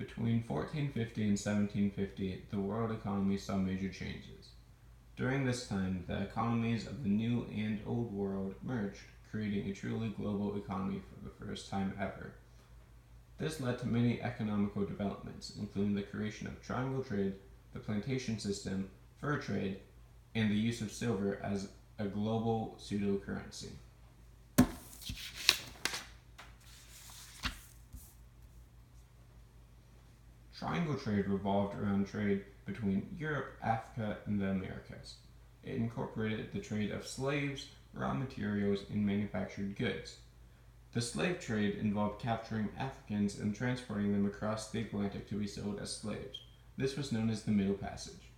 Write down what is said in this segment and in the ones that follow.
Between 1450 and 1750, the world economy saw major changes. During this time, the economies of the New and Old World merged, creating a truly global economy for the first time ever. This led to many economical developments, including the creation of triangle trade, the plantation system, fur trade, and the use of silver as a global pseudo-currency. Triangle trade revolved around trade between Europe, Africa, and the Americas. It incorporated the trade of slaves, raw materials, and manufactured goods. The slave trade involved capturing Africans and transporting them across the Atlantic to be sold as slaves. This was known as the Middle Passage.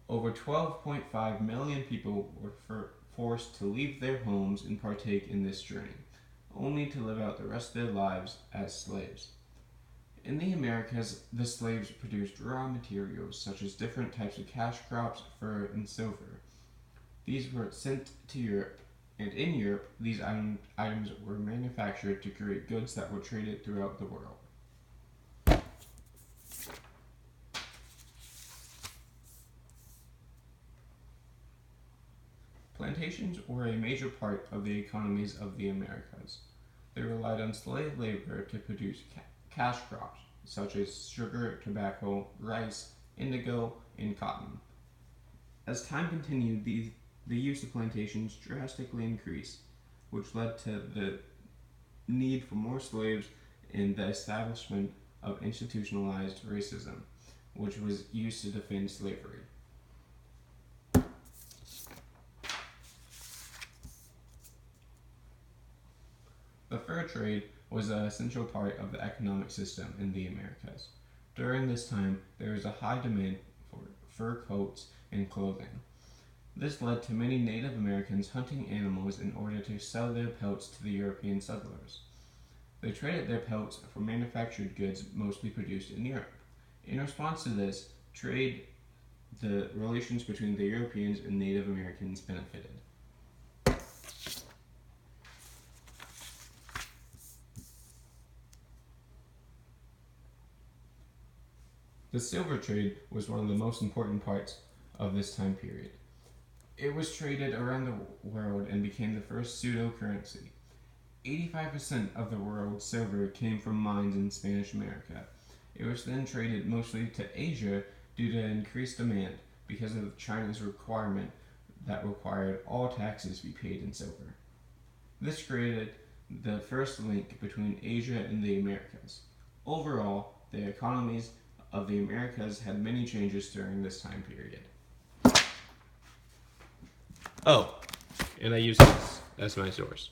Over 12.5 million people were forced to leave their homes and partake in this journey, only to live out the rest of their lives as slaves. In the Americas, the slaves produced raw materials such as different types of cash crops, fur, and silver. These were sent to Europe, and in Europe, these items were manufactured to create goods that were traded throughout the world. Plantations were a major part of the economies of the Americas. They relied on slave labor to produce cash crops such as sugar, tobacco, rice, indigo, and cotton. As time continued, the use of plantations drastically increased, which led to the need for more slaves and the establishment of institutionalized racism, which was used to defend slavery. The fur trade was an essential part of the economic system in the Americas. During this time, there was a high demand for fur coats and clothing. This led to many Native Americans hunting animals in order to sell their pelts to the European settlers. They traded their pelts for manufactured goods mostly produced in Europe. In response to this trade, the relations between the Europeans and Native Americans benefited. The silver trade was one of the most important parts of this time period. It was traded around the world and became the first pseudo-currency. 85% of the world's silver came from mines in Spanish America. It was then traded mostly to Asia due to increased demand because of China's requirement that required all taxes be paid in silver. This created the first link between Asia and the Americas. Overall, the economies of the Americas had many changes during this time period. Oh, and I use this as my source.